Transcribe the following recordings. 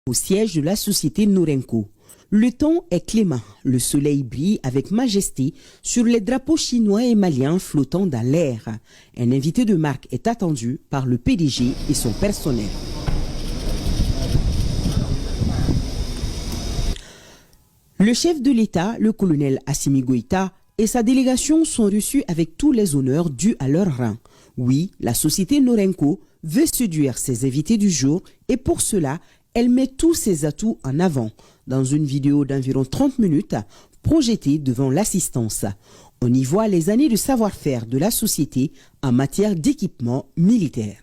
au siège de la société Norenco. Le temps est clément, le soleil brille avec majesté sur les drapeaux chinois et maliens flottant dans l'air. Un invité de marque est attendu par le PDG et son personnel. Le chef de l'État, le colonel Assimi Goïta, et sa délégation sont reçus avec tous les honneurs dus à leur rang. Oui, la société Norenco veut séduire ses invités du jour et pour cela, elle met tous ses atouts en avant dans une vidéo d'environ 30 minutes projetée devant l'assistance. On y voit les années de savoir-faire de la société en matière d'équipement militaire.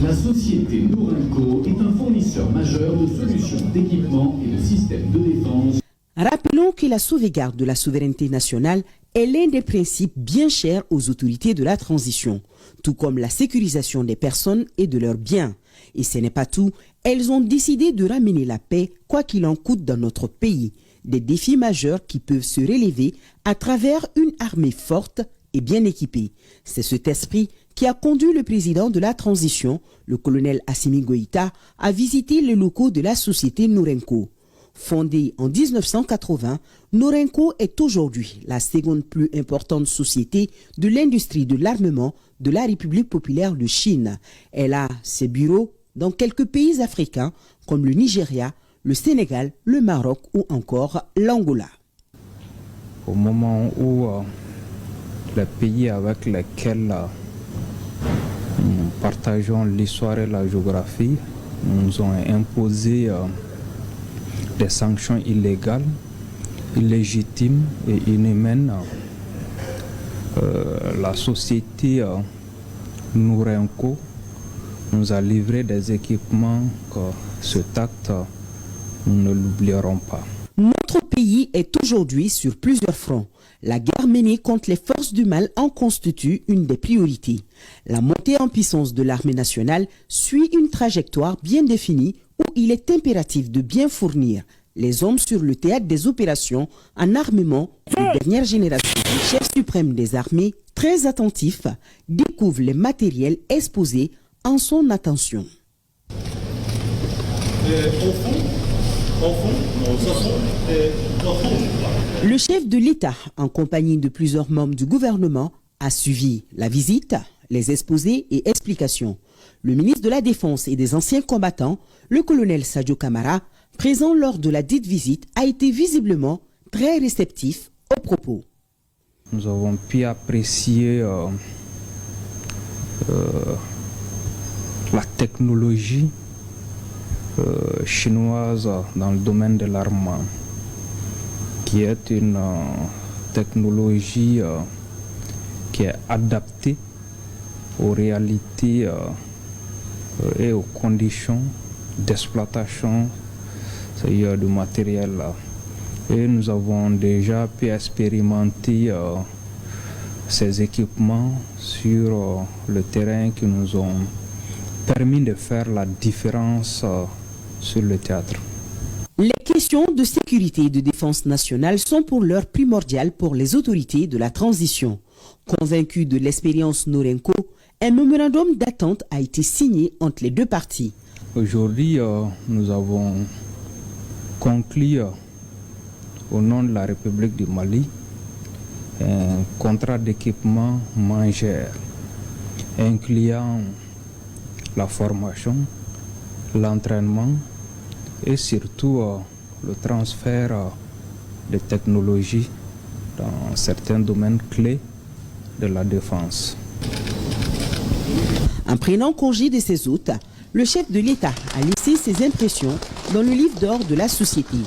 La société Norenco est un fournisseur majeur de solutions d'équipement et de systèmes de défense. Rappelons que la sauvegarde de la souveraineté nationale est l'un des principes bien chers aux autorités de la transition, tout comme la sécurisation des personnes et de leurs biens. Et ce n'est pas tout, elles ont décidé de ramener la paix, quoi qu'il en coûte dans notre pays. Des défis majeurs qui peuvent se relever à travers une armée forte et bien équipée. C'est cet esprit qui a conduit le président de la transition, le colonel Assimi Goïta, à visiter les locaux de la société Norenco. Fondée en 1980, Norenco est aujourd'hui la seconde plus importante société de l'industrie de l'armement de la République populaire de Chine. Elle a ses bureaux dans quelques pays africains comme le Nigeria, le Sénégal, le Maroc ou encore l'Angola. Au moment où les pays avec lesquels nous partageons l'histoire et la géographie nous ont imposé des sanctions illégales, illégitimes et inhumaines, la société Norenco nous a livré des équipements que cet acte, nous ne l'oublierons pas. Notre pays est aujourd'hui sur plusieurs fronts. La guerre menée contre les forces du mal en constitue une des priorités. La montée en puissance de l'armée nationale suit une trajectoire bien définie où il est impératif de bien fournir les hommes sur le théâtre des opérations en armement de dernière génération. Le chef suprême des armées, très attentif, découvre les matériels exposés en son attention. Le chef de l'État, en compagnie de plusieurs membres du gouvernement, a suivi la visite, les exposés et explications. Le ministre de la Défense et des anciens combattants, le colonel Sadio Camara, présent lors de la dite visite, a été visiblement très réceptif aux propos. Nous avons pu apprécier la technologie chinoise dans le domaine de l'armement, qui est une technologie qui est adaptée aux réalités et aux conditions d'exploitation du matériel. Et nous avons déjà pu expérimenter ces équipements sur le terrain qui nous ont permis de faire la différence sur le théâtre. Les questions de sécurité et de défense nationale sont pour l'heure primordiales pour les autorités de la transition. Convaincus de l'expérience Norenco, un mémorandum d'attente a été signé entre les deux parties. Aujourd'hui, nous avons conclu au nom de la République du Mali un contrat d'équipement majeur incluant la formation, l'entraînement et surtout le transfert de technologies dans certains domaines clés de la défense. En prenant congé de ses hôtes, le chef de l'État a laissé ses impressions dans le livre d'or de la société.